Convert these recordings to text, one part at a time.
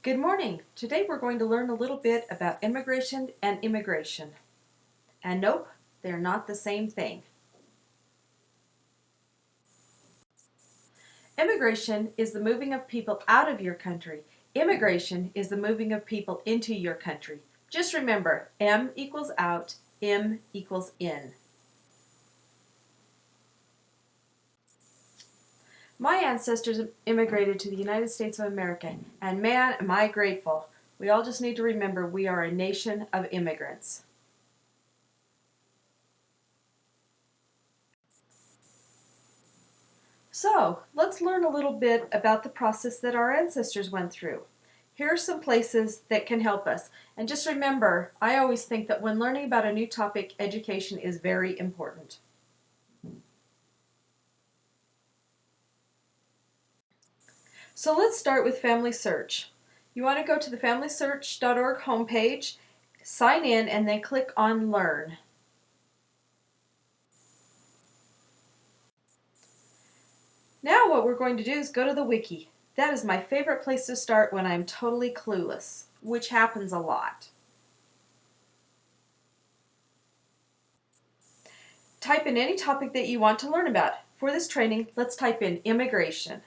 Good morning. Today we're going to learn a little bit about immigration and immigration. And nope, they're not the same thing. Immigration is the moving of people out of your country. Immigration is the moving of people into your country. Just remember, M equals out, M equals in. My ancestors immigrated to the United States of America, and man, am I grateful. We all just need to remember we are a nation of immigrants. So, let's learn a little bit about the process that our ancestors went through. Here are some places that can help us. And just remember, I always think that when learning about a new topic, education is very important. So let's start with Family Search. You want to go to the FamilySearch.org homepage, sign in, and then click on Learn. Now what we're going to do is go to the Wiki. That is my favorite place to start when I'm totally clueless, which happens a lot. Type in any topic that you want to learn about. For this training, let's type in immigration.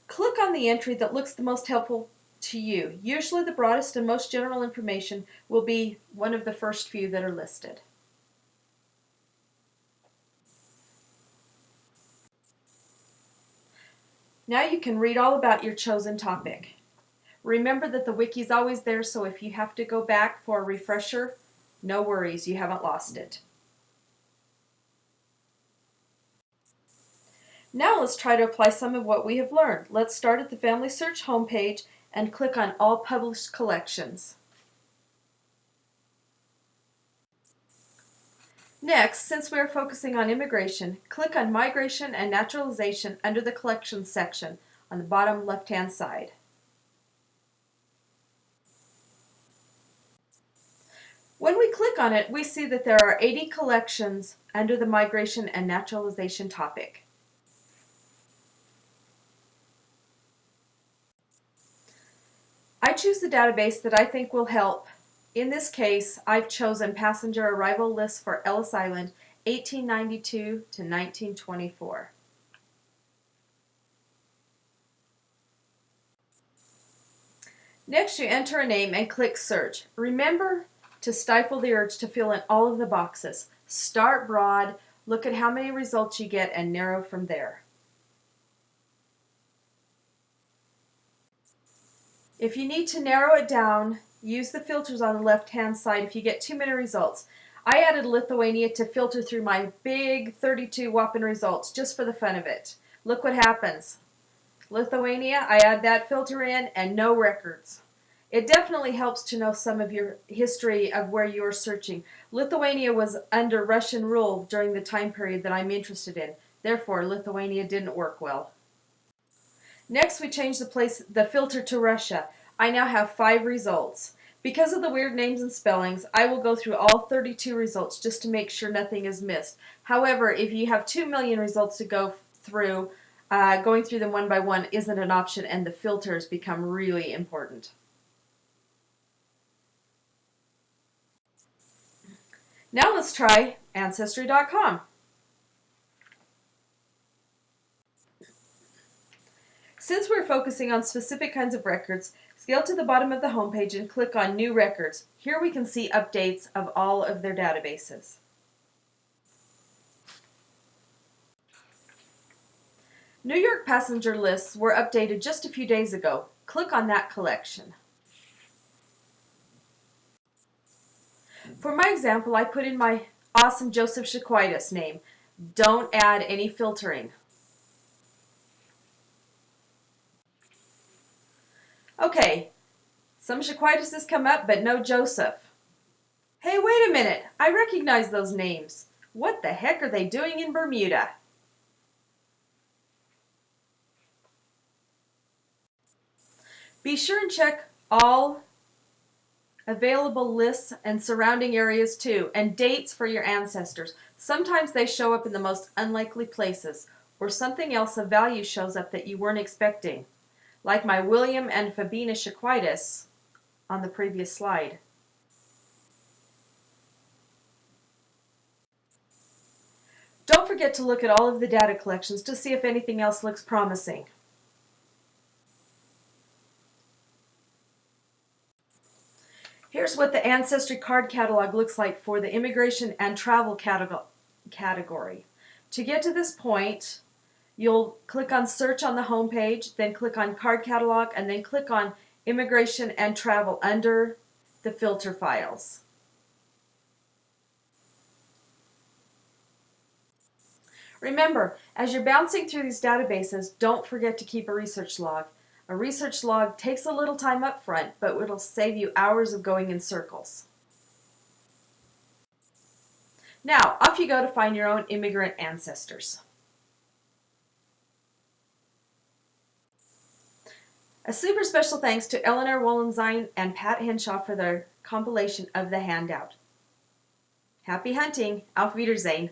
Click on the entry that looks the most helpful to you. Usually the broadest and most general information will be one of the first few that are listed. Now you can read all about your chosen topic. Remember that the wiki is always there, so if you have to go back for a refresher, no worries, you haven't lost it. Now let's try to apply some of what we have learned. Let's start at the Family Search homepage and click on All Published Collections. Next, since we are focusing on immigration, click on Migration and Naturalization under the Collections section on the bottom left-hand side. When we click on it, we see that there are 80 collections under the Migration and Naturalization topic. I choose the database that I think will help. In this case, I've chosen Passenger Arrival List for Ellis Island, 1892 to 1924. Next, you enter a name and click Search. Remember to stifle the urge to fill in all of the boxes. Start broad, look at how many results you get, and narrow from there. If you need to narrow it down, use the filters on the left-hand side if you get too many results. I added Lithuania to filter through my big 32 whopping results just for the fun of it. Look what happens. Lithuania, I add that filter in and no records. It definitely helps to know some of your history of where you're searching. Lithuania was under Russian rule during the time period that I'm interested in. Therefore, Lithuania didn't work well. Next, we change the filter to Russia. I now have 5 results. Because of the weird names and spellings, I will go through all 32 results just to make sure nothing is missed. However, if you have 2 million results to go through, going through them one by one isn't an option, and the filters become really important. Now let's try Ancestry.com. Since we're focusing on specific kinds of records, scale to the bottom of the homepage and click on New Records. Here we can see updates of all of their databases. New York passenger lists were updated just a few days ago. Click on that collection. For my example, I put in my awesome Joseph Shaquitis name. Don't add any filtering. Okay, some Shaquitises come up, but no Joseph. Hey, wait a minute, I recognize those names. What the heck are they doing in Bermuda? Be sure and check all available lists and surrounding areas too, and dates for your ancestors. Sometimes they show up in the most unlikely places, or something else of value shows up that you weren't expecting, like my William and Fabina Shaquitis on the previous slide. Don't forget to look at all of the data collections to see if anything else looks promising. Here's what the Ancestry card catalog looks like for the immigration and travel category. To get to this point, you'll click on search on the home page, then click on card catalog, and then click on immigration and travel under the filter files. Remember, as you're bouncing through these databases, don't forget to keep a research log. A research log takes a little time up front, but it'll save you hours of going in circles. Now, off you go to find your own immigrant ancestors. A super special thanks to Eleanor Wollenzine and Pat Henshaw for their compilation of the handout. Happy hunting! Auf Wiedersehen!